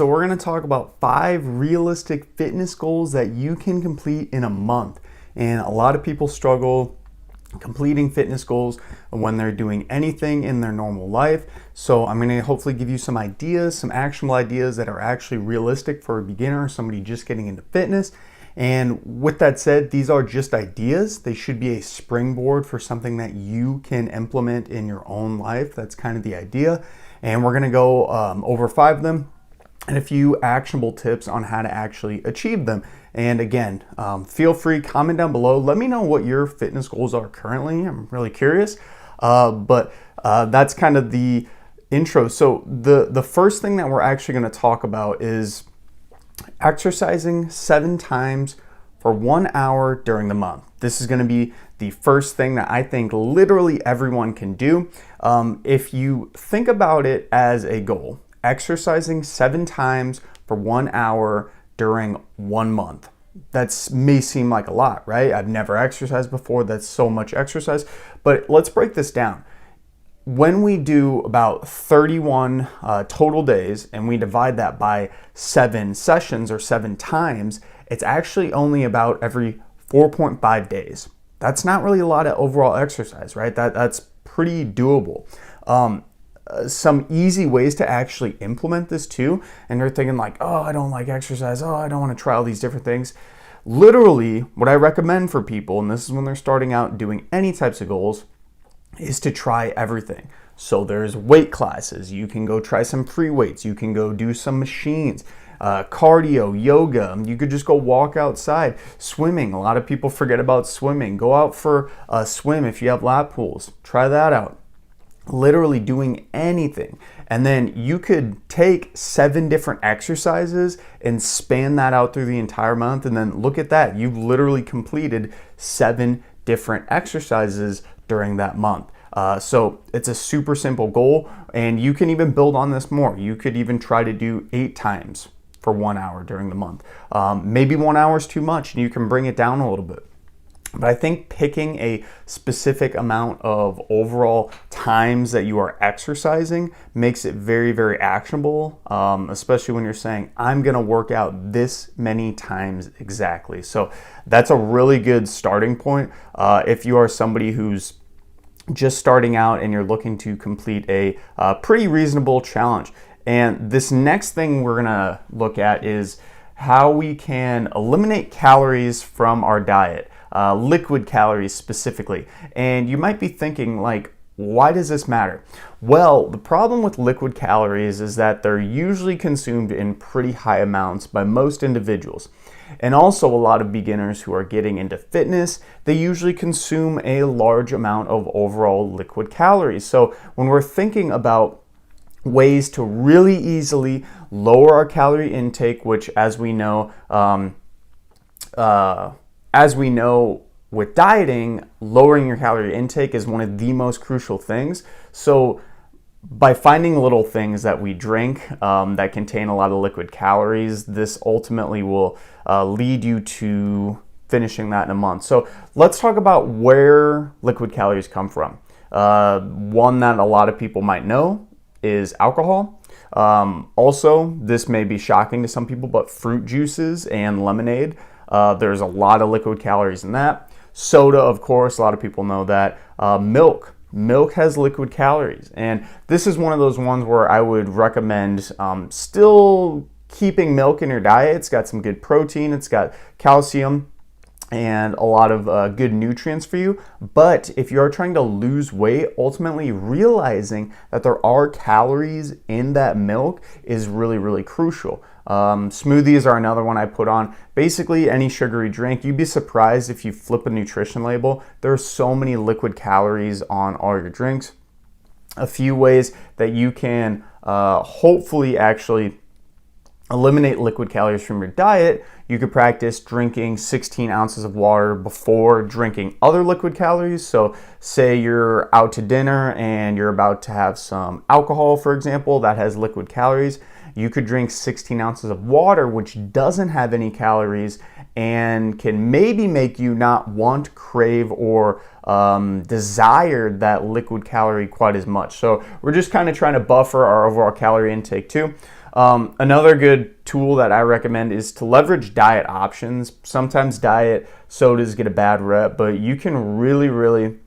so we're going to talk about 5 realistic fitness goals that you can complete in a month. And a lot of people struggle completing fitness goals when they're doing anything in their normal life. So I'm going to hopefully give you some ideas, some actionable ideas that are actually realistic for a beginner or somebody just getting into fitness. And with that said, these are just ideas. They should be a springboard for something that you can implement in your own life. That's kind of the idea. And we're going to go over 5 of them and a few actionable tips on how to actually achieve them. And again, feel free, comment down below. Let me know what your fitness goals are currently. I'm really curious. But that's kind of the intro. So the first thing that we're actually going to talk about is exercising 7 times for 1 hour during the month. This is going to be the first thing that I think literally everyone can do. If you think about it as a goal, exercising 7 times for 1 hour during 1 month. That may seem like a lot, right? I've never exercised before. That's so much exercise. But let's break this down. When we do about 31 total days and we divide that by 7 sessions or 7 times, it's actually only about every 4.5 days. That's not really a lot of overall exercise, right? That's pretty doable. Some easy ways to actually implement this too, and you're thinking like, oh, I don't like exercise, oh, I don't want to try all these different things. Literally, what I recommend for people, and this is when they're starting out doing any types of goals, is to try everything. So there's weight classes. You can go try some free weights. You can go do some machines, cardio, yoga. You could just go walk outside. Swimming. A lot of people forget about swimming. Go out for a swim if you have lap pools. Try that out. Literally doing anything. And then you could take 7 different exercises and span that out through the entire month. And then look at that. You've literally completed 7 different exercises during that month. So it's a super simple goal, and you can even build on this more. You could even try to do 8 times for 1 hour during the month. Maybe 1 hour is too much and you can bring it down a little bit. But I think picking a specific amount of overall times that you are exercising makes it very, very actionable, especially when you're saying, I'm going to work out this many times exactly. So that's a really good starting point. If you are somebody who's just starting out and you're looking to complete a pretty reasonable challenge. And this next thing we're going to look at is how we can eliminate calories from our diet. Liquid calories specifically. And you might be thinking like, why does this matter? Well, the problem with liquid calories is that they're usually consumed in pretty high amounts by most individuals. And also a lot of beginners who are getting into fitness, they usually consume a large amount of overall liquid calories. So when we're thinking about ways to really easily lower our calorie intake, which as we know with dieting, lowering your calorie intake is one of the most crucial things. So by finding little things that we drink that contain a lot of liquid calories, this ultimately will lead you to finishing that in a month. So let's talk about where liquid calories come from. One that a lot of people might know is alcohol. Also, this may be shocking to some people, but fruit juices and lemonade. There's a lot of liquid calories in that. Soda, of course, a lot of people know that. Milk has liquid calories. And this is one of those ones where I would recommend still keeping milk in your diet. It's got some good protein, it's got calcium and a lot of good nutrients for you. But if you're trying to lose weight, ultimately realizing that there are calories in that milk is really, really crucial. Smoothies are another one I put on. Basically any sugary drink. You'd be surprised if you flip a nutrition label. There are so many liquid calories on all your drinks. A few ways that you can hopefully actually eliminate liquid calories from your diet. You could practice drinking 16 ounces of water before drinking other liquid calories. So say you're out to dinner and you're about to have some alcohol, for example, that has liquid calories. You could drink 16 ounces of water, which doesn't have any calories and can maybe make you not want, crave, or desire that liquid calorie quite as much. So we're just kind of trying to buffer our overall calorie intake too. Another good tool that I recommend is to leverage diet options. Sometimes diet sodas get a bad rep, but you can really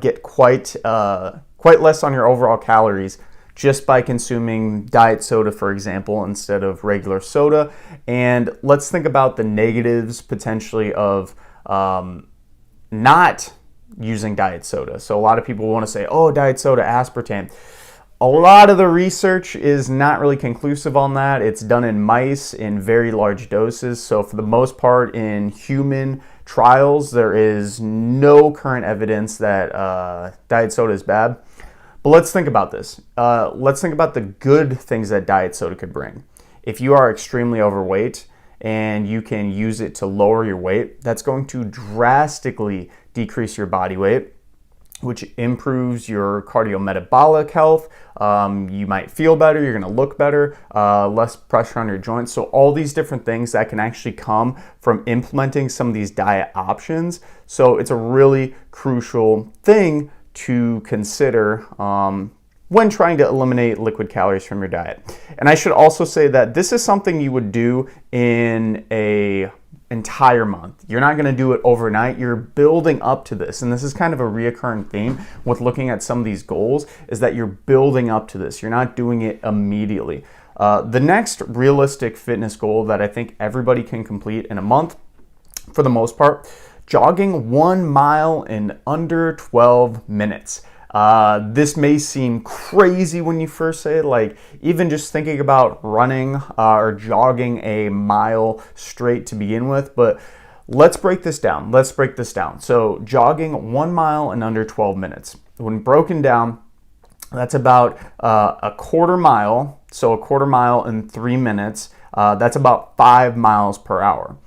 get quite less on your overall calories just by consuming diet soda, for example, instead of regular soda. And let's think about the negatives potentially of not using diet soda. So a lot of people want to say, oh, diet soda, aspartame. A lot of the research is not really conclusive on that. It's done in mice in very large doses. So for the most part, in human trials, there is no current evidence that diet soda is bad. But let's think about this. Let's think about the good things that diet soda could bring. If you are extremely overweight and you can use it to lower your weight, that's going to drastically decrease your body weight, which improves your cardiometabolic health. You might feel better, you're gonna look better, less pressure on your joints. So all these different things that can actually come from implementing some of these diet options. So it's a really crucial thing to consider when trying to eliminate liquid calories from your diet. And I should also say that this is something you would do in a entire month. You're not going to do it overnight. You're building up to this. And this is kind of a reoccurring theme with looking at some of these goals, is that you're building up to this. You're not doing it immediately. The next realistic fitness goal that I think everybody can complete in a month, for the most part, jogging 1 mile in under 12 minutes. This may seem crazy when you first say it, like even just thinking about running or jogging a mile straight to begin with, but let's break this down. So jogging 1 mile in under 12 minutes. When broken down, that's about a quarter mile. So a quarter mile in 3 minutes, that's about 5 miles per hour.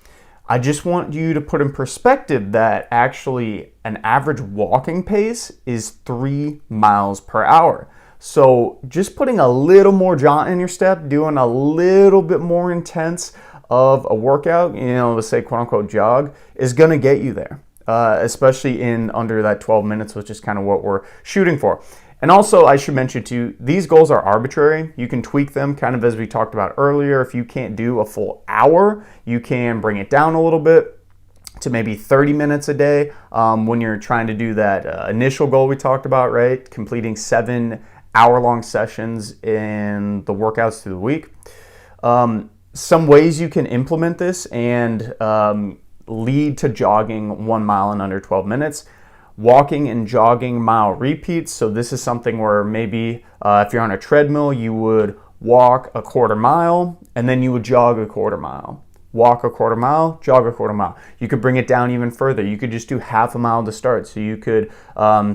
I just want you to put in perspective that actually an average walking pace is 3 miles per hour. So just putting a little more jaunt in your step, doing a little bit more intense of a workout, let's say quote unquote jog, is gonna get you there, especially in under that 12 minutes, which is kind of what we're shooting for. And also, I should mention too, these goals are arbitrary. You can tweak them kind of as we talked about earlier. If you can't do a full hour, you can bring it down a little bit to maybe 30 minutes a day when you're trying to do that initial goal we talked about, right? Completing 7 hour-long sessions in the workouts through the week. Some ways you can implement this and lead to jogging 1 mile in under 12 minutes. Walking and jogging mile repeats. So this is something where maybe if you're on a treadmill, you would walk a quarter mile and then you would jog a quarter mile. Walk a quarter mile, jog a quarter mile. You could bring it down even further. You could just do half a mile to start. So you could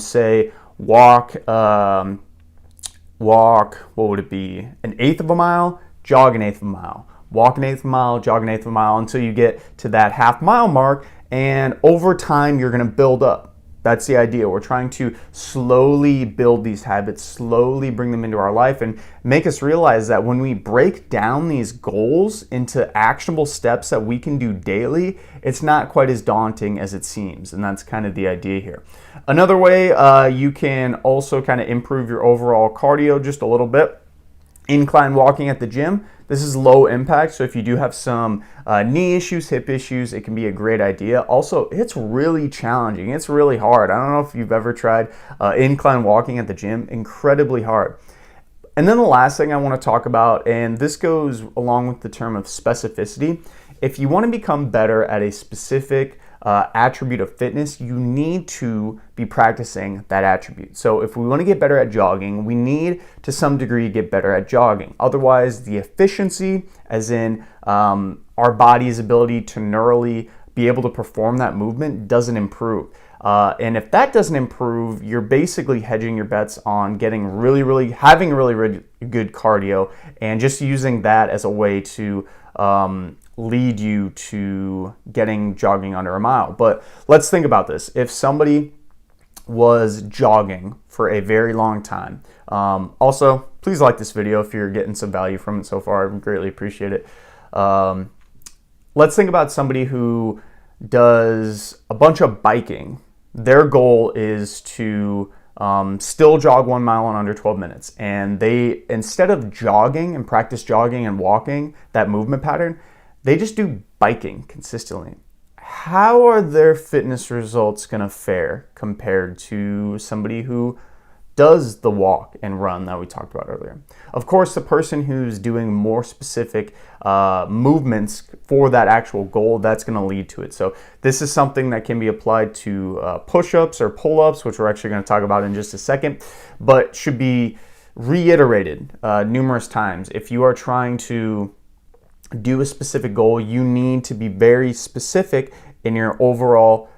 say walk, what would it be? An eighth of a mile, jog an eighth of a mile. Walk an eighth of a mile, jog an eighth of a mile until you get to that half mile mark. And over time, you're going to build up. That's the idea. We're trying to slowly build these habits, slowly bring them into our life, and make us realize that when we break down these goals into actionable steps that we can do daily, it's not quite as daunting as it seems. And that's kind of the idea here. Another way you can also kind of improve your overall cardio just a little bit. Incline walking at the gym. This is low impact, so if you do have some knee issues, hip issues, it can be a great idea. Also, it's really challenging. It's really hard. I don't know if you've ever tried incline walking at the gym. Incredibly hard. And then the last thing I want to talk about, and this goes along with the term of specificity. If you want to become better at a specific attribute of fitness, you need to be practicing that attribute. So if we want to get better at jogging, we need to some degree get better at jogging. Otherwise, the efficiency, as in our body's ability to neurally be able to perform that movement, doesn't improve. And if that doesn't improve, you're basically hedging your bets on having really good cardio and just using that as a way to lead you to getting jogging under a mile. But let's think about this. If somebody was jogging for a very long time, also please like this video if you're getting some value from it so far. I would greatly appreciate it. Let's think about somebody who does a bunch of biking. Their goal is to still jog 1 mile in under 12 minutes. And they, instead of jogging and practice jogging and walking, that movement pattern, they just do biking consistently. How are their fitness results going to fare compared to somebody who does the walk and run that we talked about earlier? Of course, the person who's doing more specific movements for that actual goal, that's going to lead to it. So this is something that can be applied to push-ups or pull-ups, which we're actually going to talk about in just a second, but should be reiterated numerous times. If you are trying to do a specific goal, you need to be very specific in your overall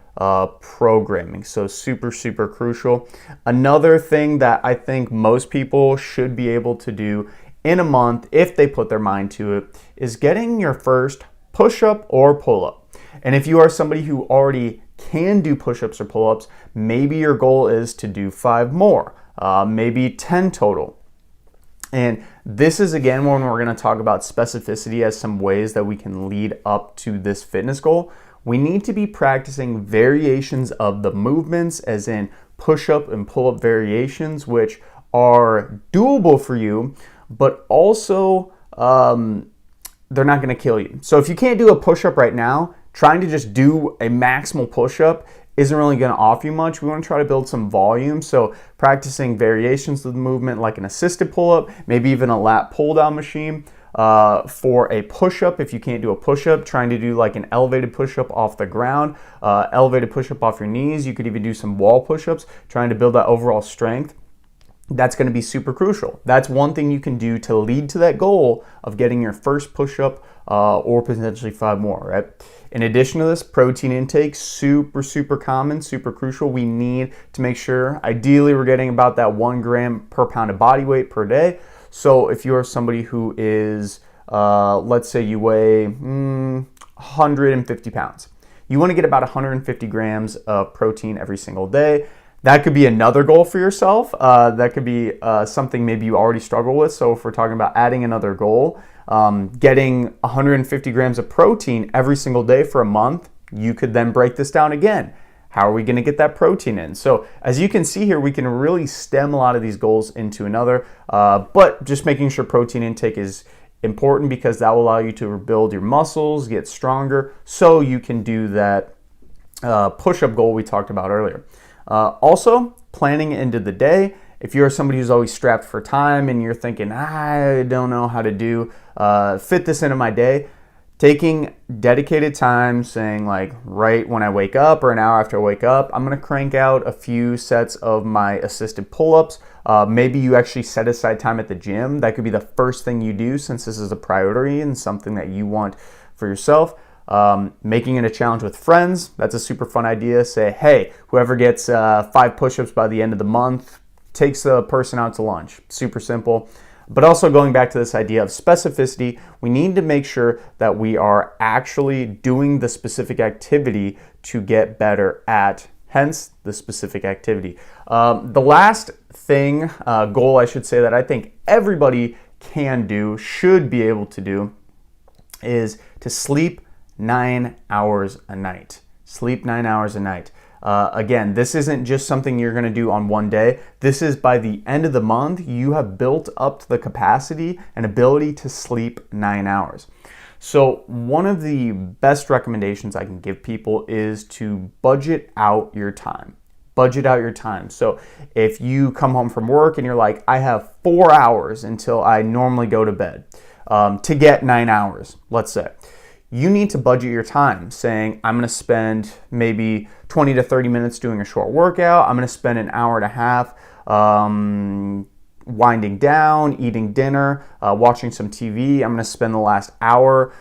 programming. So super, super crucial. Another thing that I think most people should be able to do in a month, if they put their mind to it, is getting your first push-up or pull-up. And if you are somebody who already can do push-ups or pull-ups, maybe your goal is to do 5 more, maybe 10 total. And this is again when we're going to talk about specificity as some ways that we can lead up to this fitness goal. We need to be practicing variations of the movements, as in push-up and pull-up variations, which are doable for you, but also they're not going to kill you. So if you can't do a push-up right now, trying to just do a maximal push-up isn't really going to offer you much. We want to try to build some volume. So practicing variations of the movement, like an assisted pull-up, maybe even a lat pull-down machine. For a push-up, if you can't do a push-up, trying to do like an elevated push-up off the ground, elevated push-up off your knees. You could even do some wall push-ups, trying to build that overall strength. That's going to be super crucial. That's one thing you can do to lead to that goal of getting your first push-up or potentially 5 more, right? In addition to this, protein intake, super, super common, super crucial. We need to make sure, ideally, we're getting about that 1 gram per pound of body weight per day. So if you're somebody who is, let's say you weigh 150 pounds, you want to get about 150 grams of protein every single day. That could be another goal for yourself. That could be something maybe you already struggle with. So if we're talking about adding another goal, getting 150 grams of protein every single day for a month, you could then break this down again. How are we going to get that protein in? So as you can see here, we can really stem a lot of these goals into another, but just making sure protein intake is important because that will allow you to rebuild your muscles, get stronger, so you can do that push-up goal we talked about earlier. Also, planning into the day. If you're somebody who's always strapped for time and you're thinking, I don't know how to fit this into my day, taking dedicated time, saying like right when I wake up or an hour after I wake up, I'm going to crank out a few sets of my assisted pull-ups. Maybe you actually set aside time at the gym. That could be the first thing you do since this is a priority and something that you want for yourself. Making it a challenge with friends. That's a super fun idea. Say, hey, whoever gets 5 push-ups by the end of the month takes the person out to lunch. Super simple. But also going back to this idea of specificity, we need to make sure that we are actually doing the specific activity to get better at, hence the specific activity. The last thing, goal I should say, that I think everybody can do, should be able to do, is to sleep 9 hours a night. Sleep 9 hours a night. Again, this isn't just something you're going to do on one day. This is by the end of the month, you have built up the capacity and ability to sleep 9 hours. So one of the best recommendations I can give people is to budget out your time. Budget out your time. So if you come home from work and you're like, I have 4 hours until I normally go to bed to get 9 hours, let's say. You need to budget your time, saying, I'm going to spend maybe 20 to 30 minutes doing a short workout. I'm going to spend an hour and a half winding down, eating dinner, watching some TV. I'm going to spend the last hour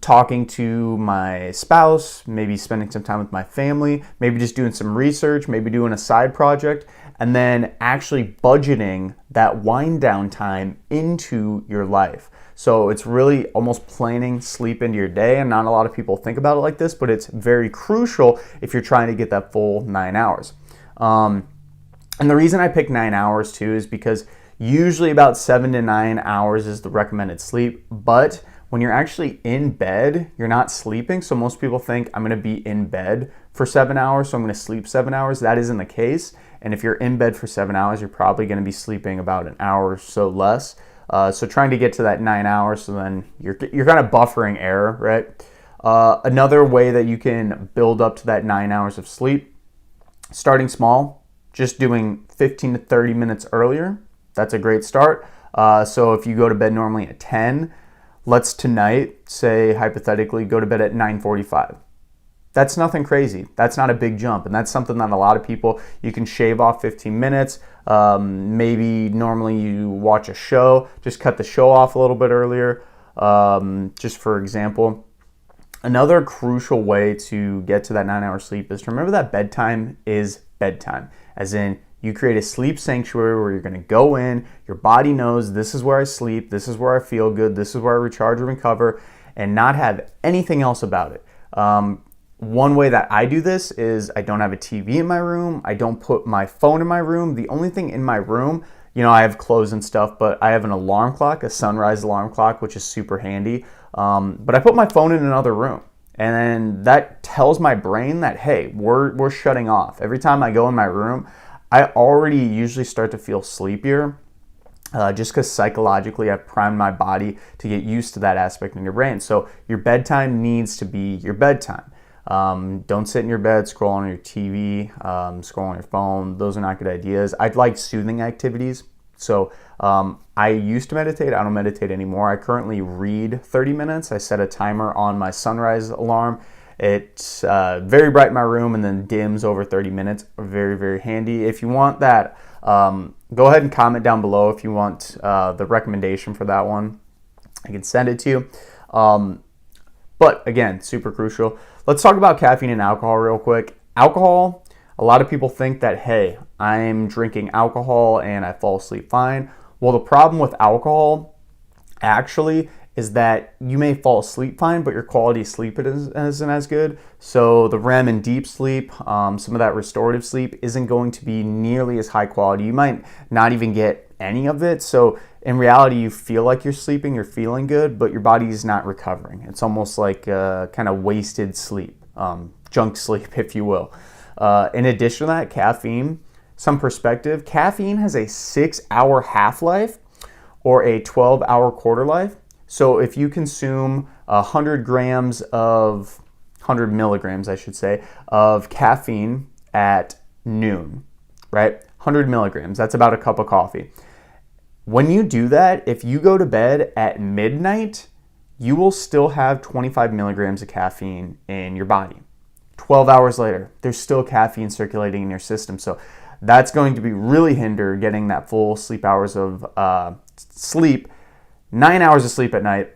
talking to my spouse, maybe spending some time with my family, maybe just doing some research, maybe doing a side project, and then actually budgeting that wind down time into your life. So it's really almost planning sleep into your day, and not a lot of people think about it like this, but it's very crucial if you're trying to get that full 9 hours. And the reason I pick 9 hours too is because usually about 7 to 9 hours is the recommended sleep, but when you're actually in bed, you're not sleeping. So most people think I'm going to be in bed for 7 hours, so I'm going to sleep 7 hours. That isn't the case. And if you're in bed for 7 hours, you're probably going to be sleeping about an hour or so less. So trying to get to that 9 hours, so then you're kind of buffering error, right? Another way that you can build up to that 9 hours of sleep, starting small, just doing 15 to 30 minutes earlier. That's a great start. So if you go to bed normally at 10, let's tonight, say hypothetically, go to bed at 9:45. That's nothing crazy. That's not a big jump. And that's something that a lot of people, you can shave off 15 minutes. Maybe normally you watch a show, just cut the show off a little bit earlier, just for example. Another crucial way to get to that 9-hour sleep is to remember that bedtime is bedtime, as in you create a sleep sanctuary where you're going to go in, your body knows this is where I sleep, this is where I feel good, this is where I recharge and recover, and not have anything else about it. One way that I do this is I don't have a TV in my room, I don't put my phone in my room. The only thing in my room, I have clothes and stuff, but I have an alarm clock, a sunrise alarm clock, which is super handy. But I put my phone in another room, and then that tells my brain that, hey, we're shutting off. Every time I go in my room, I already usually start to feel sleepier, just because psychologically I've primed my body to get used to that aspect in your brain. So your bedtime needs to be your bedtime. Don't sit in your bed, scroll on your TV, scroll on your phone. Those are not good ideas. I'd like soothing activities. So I used to meditate. I don't meditate anymore. I currently read 30 minutes. I set a timer on my sunrise alarm. It's very bright in my room and then dims over 30 minutes. Very, very handy. If you want that, go ahead and comment down below if you want the recommendation for that one. I can send it to you. But again, super crucial. Let's talk about caffeine and alcohol real quick. Alcohol, a lot of people think that, hey, I'm drinking alcohol and I fall asleep fine. Well, the problem with alcohol actually is that you may fall asleep fine, but your quality of sleep isn't as good. So the REM and deep sleep, some of that restorative sleep isn't going to be nearly as high quality. You might not even get any of it. So in reality, you feel like you're sleeping, you're feeling good, but your body's not recovering. It's almost like kind of wasted sleep, junk sleep, if you will. In addition to that, caffeine, some perspective, caffeine has a 6-hour half-life or a 12-hour quarter life. So if you consume 100 milligrams, I should say, of caffeine at noon, right? 100 milligrams, that's about a cup of coffee. When you do that, if you go to bed at midnight, you will still have 25 milligrams of caffeine in your body. 12 hours later, there's still caffeine circulating in your system. So that's going to be really hinder getting that full sleep hours of sleep. 9 hours of sleep at night,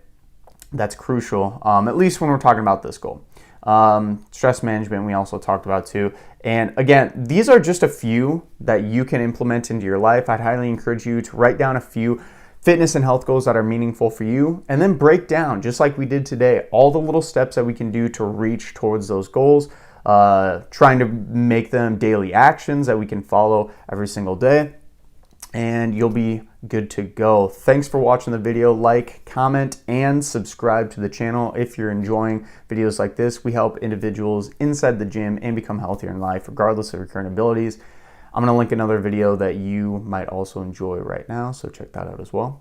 that's crucial, at least when we're talking about this goal. Stress management, we also talked about too. And again, these are just a few that you can implement into your life. I'd highly encourage you to write down a few fitness and health goals that are meaningful for you, and then break down, just like we did today, all the little steps that we can do to reach towards those goals, trying to make them daily actions that we can follow every single day, and you'll be good to go. Thanks for watching the video. Like, comment, and subscribe to the channel if you're enjoying videos like this. We help individuals inside the gym and become healthier in life, regardless of your current abilities. I'm going to link another video that you might also enjoy right now, so check that out as well.